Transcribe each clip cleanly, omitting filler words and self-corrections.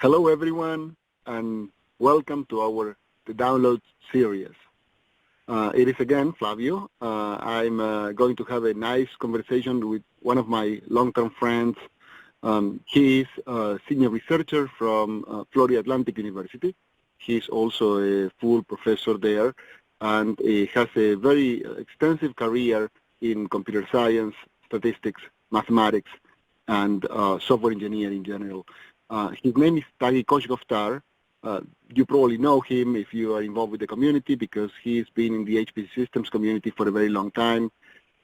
Hello, everyone, and welcome to the download series. It is again Flavio. I'm going to have a nice conversation with one of my long-term friends. He is a senior researcher from Florida Atlantic University. He's also a full professor there, and he has a very extensive career in computer science, statistics, mathematics, and software engineering in general. His name is Taghi Khoshgoftaar. You probably know him if you are involved with the community because he's been in the HPC systems community for a very long time.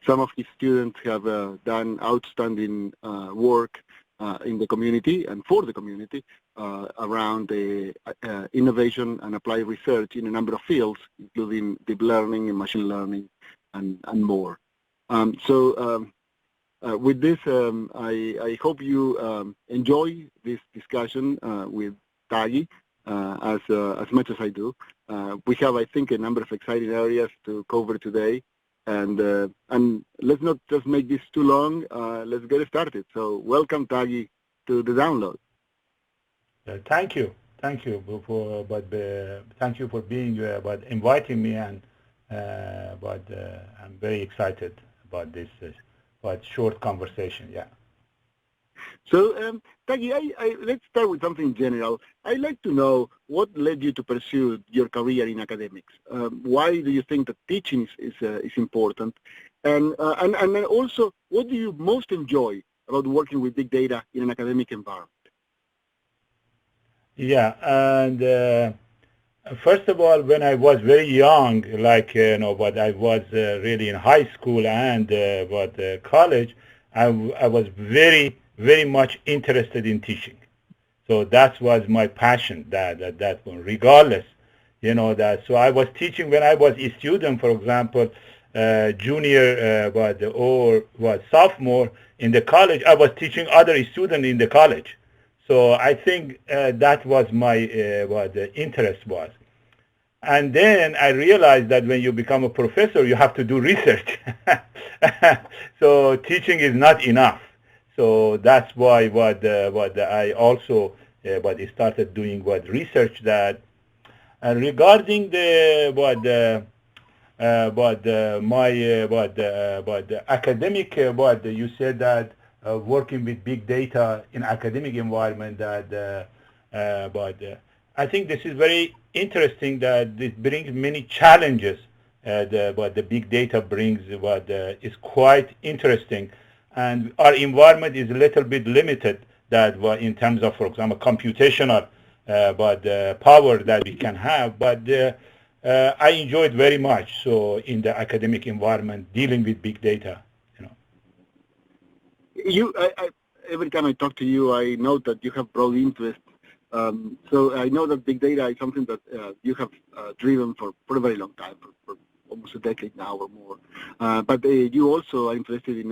Some of his students have done outstanding work in the community and for the community around the innovation and applied research in a number of fields, including deep learning and machine learning and more. With this, I hope you enjoy this discussion with Taghi as much as I do. We have, I think, a number of exciting areas to cover today, and let's not just make this too long. Let's get started. So, welcome, Taghi, to the download. Thank you thank you for being inviting me, and I'm very excited about this. Short conversation, yeah. So, Taghi, let's start with something general. I'd like to know what led you to pursue your career in academics. Why do you think that teaching is important? And then also, what do you most enjoy about working with big data in an academic environment? Yeah, and first of all, when I was very young, but I was really in high school and college, I was very, very much interested in teaching. So that was my passion, that one, regardless, that. So I was teaching when I was a student, for example, junior, or sophomore in the college. I was teaching other students in the college. So I think that was my what the interest was. And then I realized that when you become a professor, you have to do research. So teaching is not enough. So that's why I also started doing research that. And regarding the academic you said that working with big data in academic environment I think this is very interesting that it brings many challenges. What the big data brings, is quite interesting, and our environment is a little bit limited. That in terms of, for example, computational, power that we can have. But I enjoyed very much. So in the academic environment, dealing with big data, Every time I talk to you, I note that you have broad interest. So I know that big data is something that you have driven for a very long time, for almost a decade now or more. But you also are interested in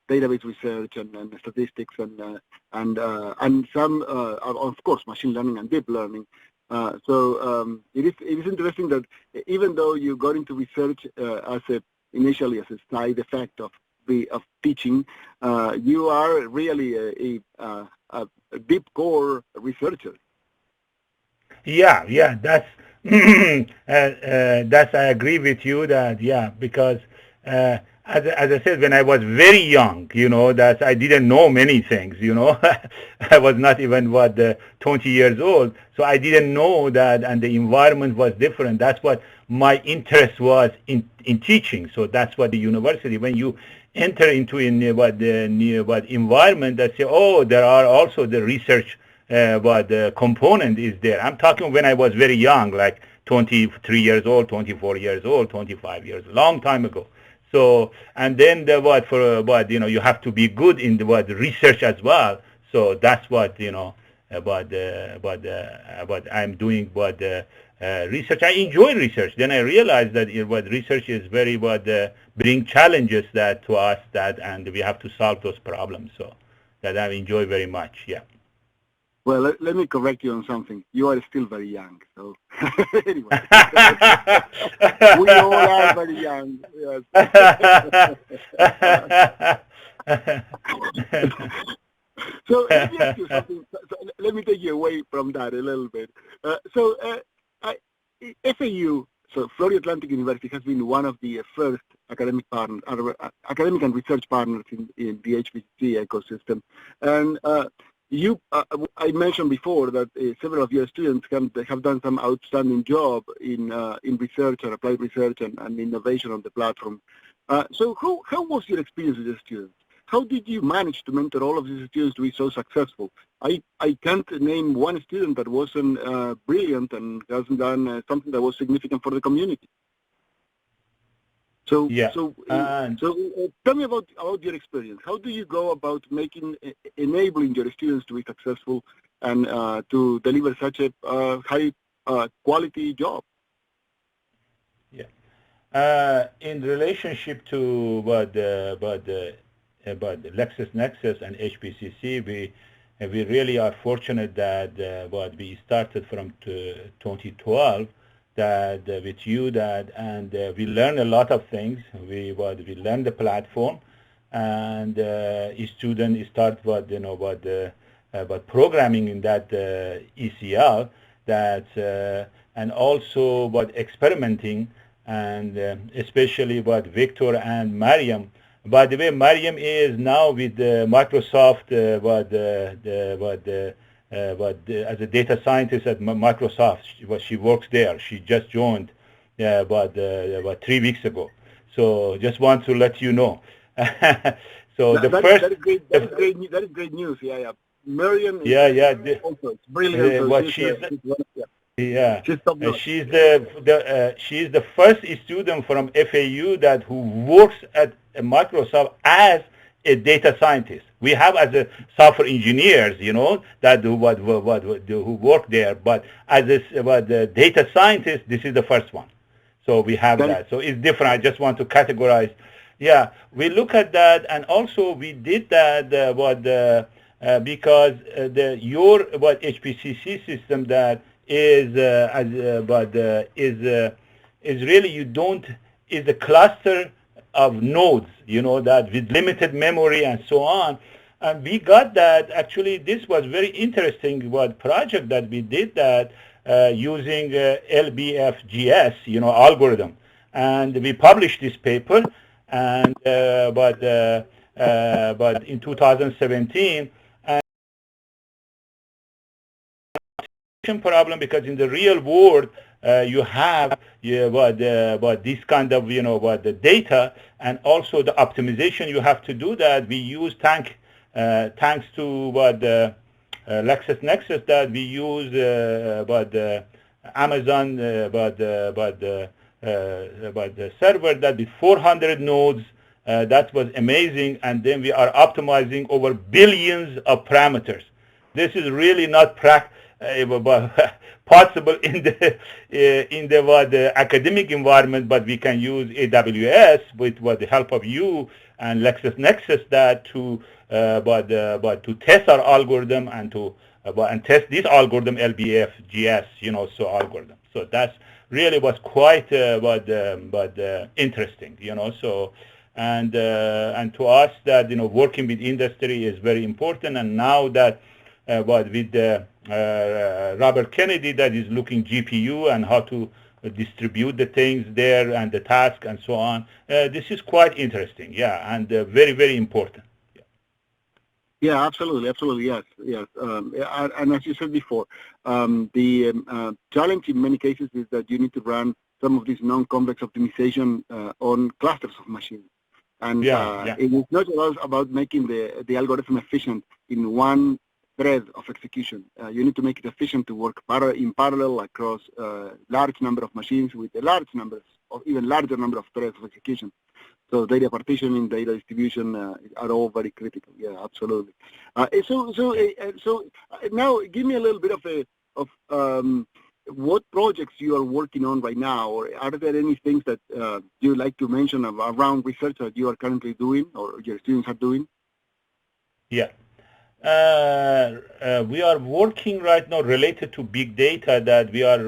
database research and statistics and some, of course, machine learning and deep learning. So it is interesting that even though you got into research initially as a side effect of teaching, you are really a deep core researcher. Yeah, that's I agree with you that because as I said, when I was very young, that I didn't know many things, I was not even 20 years old, so I didn't know that, and the environment was different. That's what my interest was in teaching. So that's what the university, when you enter into the environment, that say, oh, there are also the research the component is there. I'm talking when I was very young, like 23 years old, 24 years old, 25 years, long time ago. So, and then you have to be good in the research as well. So that's what I'm doing research. I enjoy research. Then I realized that research is very bring challenges to us and we have to solve those problems. So that I enjoy very much. Yeah. Well, let me correct you on something. You are still very young. So anyway, we all are very young. Yes. So let me ask you something. let me take you away from that a little bit. FAU, so Florida Atlantic University, has been one of the first academic partners, academic and research partners in the HPCC ecosystem. And I mentioned before that several of your students have done some outstanding job in research and applied research and innovation on the platform. So how was your experience with the students? How did you manage to mentor all of these students to be so successful? I can't name one student that wasn't brilliant and hasn't done something that was significant for the community. So, yeah. Tell me about your experience. How do you go about enabling your students to be successful and to deliver such a high quality job? Yeah. In relationship to what about LexisNexis and HPCC, we really are fortunate that what we started from 2012. That with you and we learn a lot of things. We learn the platform, and each student start about programming in that ECL and also experimenting, and especially Victor and Mariam. By the way, Mariam is now with Microsoft as a data scientist at Microsoft. She works there. She just joined about 3 weeks ago. So just want to let you know. So that is great. That is great news. Yeah. Mariam is also brilliant. She's the first student from FAU who works at Microsoft as a data scientist. We have as a software engineers, that who work there, but as a data scientist, this is the first one. So we have that. So it's different. I just want to categorize. Yeah, we look at that, and also we did that because your HPCC system that is really is a cluster of nodes, that with limited memory and so on. And we got that. Actually, this was very interesting project that we did that using LBFGS, algorithm. And we published this paper, and but in 2017, problem, because in the real world you have this kind of the data, and also the optimization you have to do that. We use thanks to LexisNexis, that we use Amazon the server that with 400 nodes. That was amazing, and then we are optimizing over billions of parameters. This is really not possible in the academic environment, but we can use AWS with the help of you and LexisNexis to test our algorithm and test this algorithm LBFGS algorithm. So that's really was quite interesting, So and to us that working with industry is very important, and now that with Robert Kennedy that is looking GPU and how to distribute the things there and the task and so on. This is quite interesting, and very, very important. Yeah, absolutely, yes. And as you said before, the challenge in many cases is that you need to run some of this non-convex optimization on clusters of machines. And it is not about making the algorithm efficient in one thread of execution. You need to make it efficient to work in parallel across large number of machines with a large number or even larger number of threads of execution. So data partitioning, data distribution are all very critical. Yeah, absolutely. So now give me a little bit of what projects you are working on right now, or are there any things that you would like to mention around research that you are currently doing or your students are doing? Yeah. We are working right now related to big data, that we are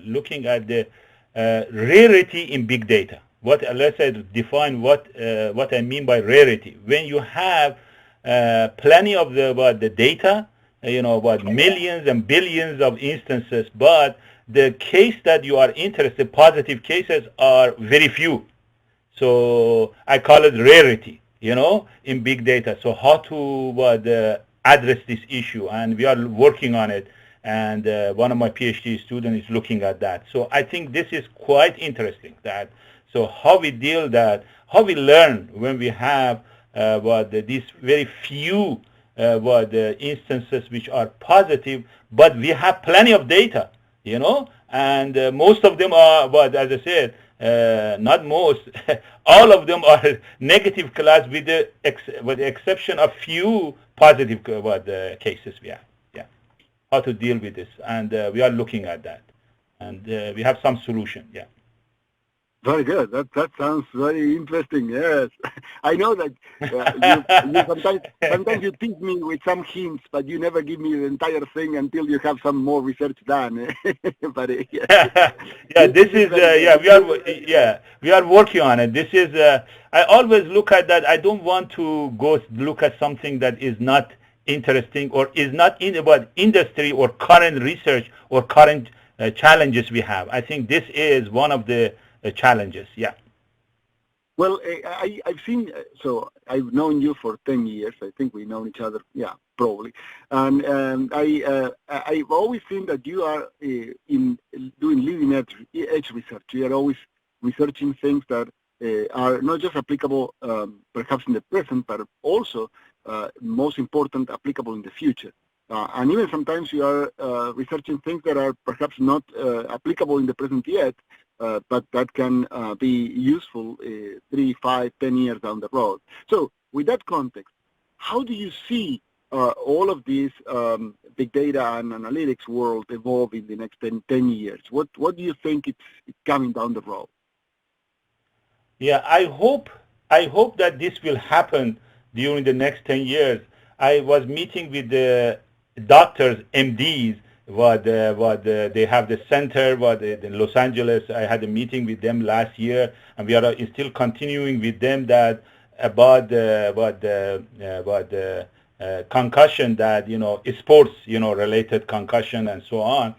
looking at the rarity in big data. Let's define what I mean by rarity. When you have plenty of the data, what millions and billions of instances, but the case that you are interested, positive cases, are very few. So I call it rarity, in big data. So how to address this issue, and we are working on it. And one of my PhD students is looking at that. So I think this is quite interesting. So how we deal that, how we learn when we have these very few instances which are positive, but we have plenty of data, and most of them are, as I said, not most, all of them are negative class with the exception of few positive cases we have. Yeah, how to deal with this, and we are looking at that, and we have some solution. Yeah. Very good. That sounds very interesting. Yes, I know that you sometimes you tease me with some hints, but you never give me the entire thing until you have some more research done. But yeah, we are working on it. This is I always look at that. I don't want to go look at something that is not interesting or is not in about industry or current research or current challenges we have. I think this is one of the challenges. Yeah. Well, I've seen, so I've known you for 10 years. I think we know each other, yeah, probably. And I've always seen that you are in doing leading edge research. You are always researching things that are not just applicable perhaps in the present, but also, most important, applicable in the future. And even sometimes you are researching things that are perhaps not applicable in the present yet, but that can be useful 3, 5, 10 years down the road. So with that context, how do you see all of these big data and analytics world evolve in the next 10 years? What do you think it's coming down the road? Yeah, I hope that this will happen during the next 10 years. I was meeting with the doctors, MDs, they have the center, in Los Angeles. I had a meeting with them last year, and we are still continuing with them that about concussion, that sports related concussion and so on.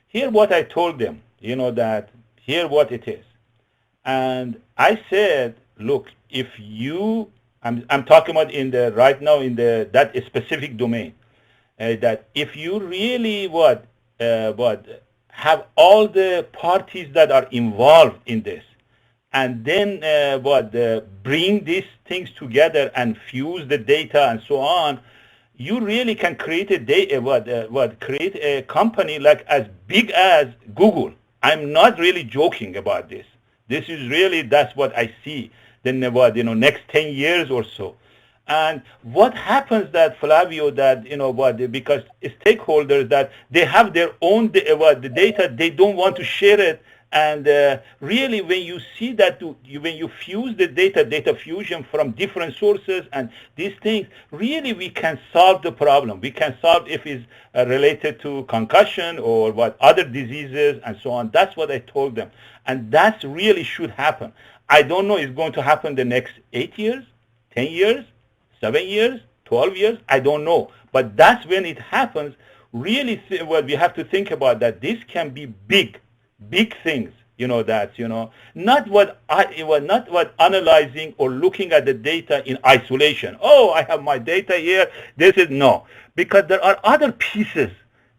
Here what I told them, that here what it is, and I said, look, if you, I'm talking about right now in that specific domain. That if you really have all the parties that are involved in this, and then bring these things together and fuse the data and so on, you really can create create a company like as big as Google. I'm not really joking about this. This is really, that's what I see. Then next 10 years or so. And what happens that, Flavio, that, because stakeholders, that they have their own the data, they don't want to share it. And really, when you see that, when you fuse the data fusion from different sources and these things, really we can solve the problem. We can solve if it's related to concussion or other diseases and so on. That's what I told them. And that really should happen. I don't know if it's going to happen the next 8 years, 10 years, 7 years, 12 years, I don't know. But that's when it happens. Really, we have to think about that. This can be big things, not what analyzing or looking at the data in isolation. Oh, I have my data here. This is no, because there are other pieces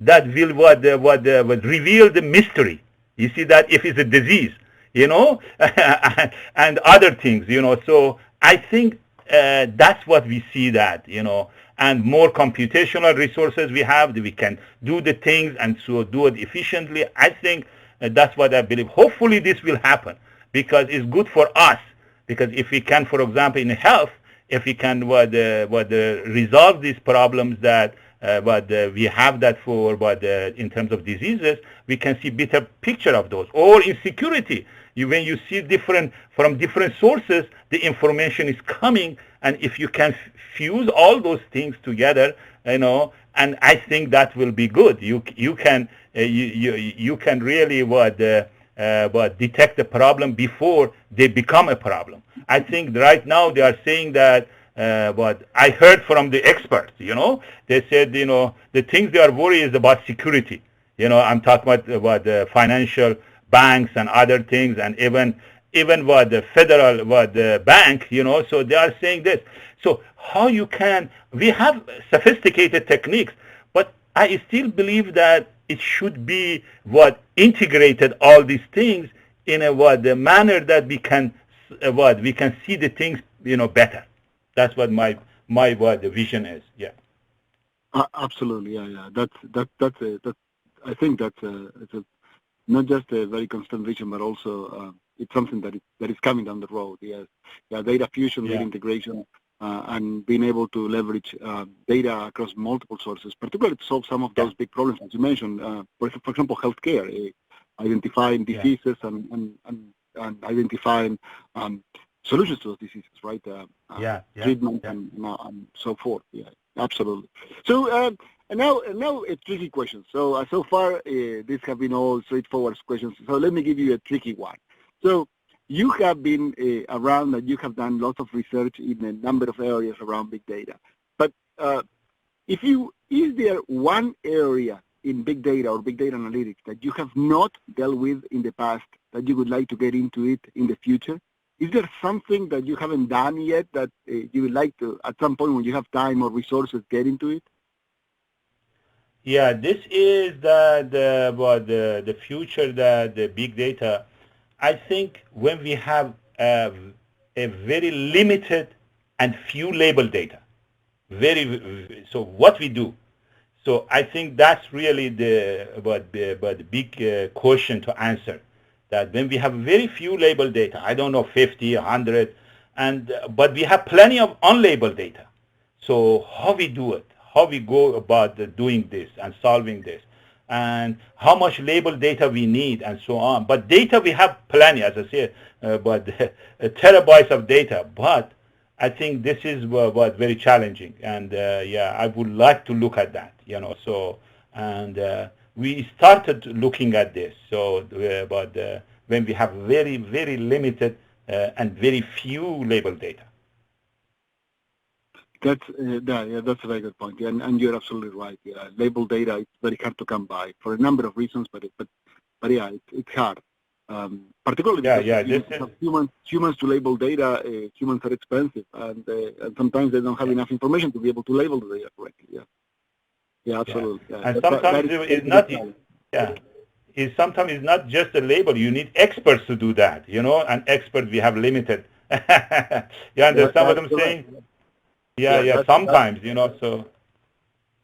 that will reveal the mystery. You see that if it's a disease, and other things, So I think that's what we see that, and more computational resources we have, we can do the things and so do it efficiently. I think that's what I believe. Hopefully this will happen because it's good for us. Because if we can, for example, in health, if we can resolve these problems that we have that for in terms of diseases, we can see better picture of those. Or in security, when you see from different sources, the information is coming, and if you can fuse all those things together, and I think that will be good. You can really detect the problem before they become a problem. I think right now they are saying that but I heard from the experts, they said, the things they are worried is about security. I'm talking about the financial banks and other things, and even what the federal, what the bank, so they are saying this. So how we have sophisticated techniques, but I still believe that it should be integrated all these things in the manner that we can see the things, better. That's what my the vision is. Yeah. Absolutely. Yeah. I think it's not just a very constant vision, but also it's something that is coming down the road. Yes. Yeah. Data fusion, data integration, and being able to leverage data across multiple sources, particularly to solve some of those big problems as you mentioned. For example, healthcare, identifying diseases and identifying solutions to those diseases, right? Treatment and so forth. Yeah, absolutely. So and now a tricky question. So far these have been all straightforward questions. So let me give you a tricky one. So you have been around and you have done lots of research in a number of areas around big data. But is there one area in big data or big data analytics that you have not dealt with in the past that you would like to get into it in the future? Is there something that you haven't done yet that you would like to, at some point when you have time or resources, get into it? Yeah, this is the future, the big data. I think when we have a very limited and few label data, so what we do. So I think that's really the big question to answer. That when we have very few labeled data, I don't know, 50, 100, but we have plenty of unlabeled data. So how we do it, how we go about doing this and solving this, and how much labeled data we need, and so on. But data we have plenty, as I said, but terabytes of data. But I think this is very challenging, and I would like to look at that, So we started looking at this. So, when we have very, very limited and very few labeled data. That's a very good point, and you're absolutely right. Yeah, labeled data is very hard to come by for a number of reasons, but it's hard. Particularly because humans to label data, humans are expensive, and sometimes they don't have enough information to be able to label the data correctly. Yeah, absolutely. Yeah. And sometimes it's not. Sometimes it's not just a label. You need experts to do that, and experts we have limited. You understand what I'm saying? Sometimes, so.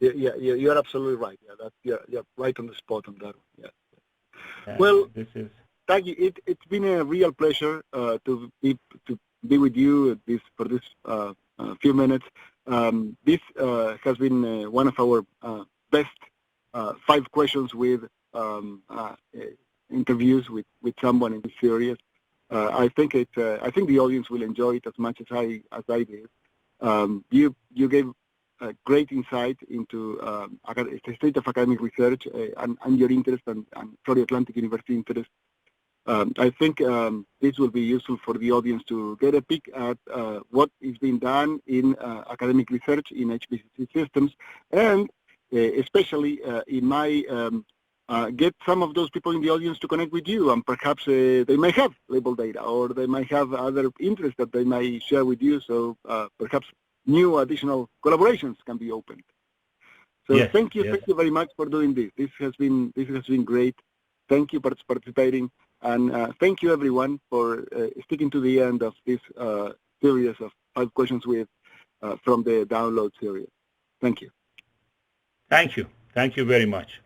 Yeah, you're absolutely right. Yeah, you're right on the spot on that one. Yeah. Well, Taghi, it's been a real pleasure to be with you for this few minutes. This has been one of our best 5 questions with interviews with someone in this series. I think the audience will enjoy it as much as I did. You gave great insight into the state of academic research and your interest and Florida Atlantic University interest. I think this will be useful for the audience to get a peek at what is being done in academic research in HPCC systems, and especially in my get some of those people in the audience to connect with you, and perhaps they may have labeled data, or they might have other interests that they might share with you, so perhaps new additional collaborations can be opened. So thank you very much for doing this. This has been great. Thank you for participating, and thank you everyone for sticking to the end of this series of 5 questions from the download series. Thank you. Thank you very much.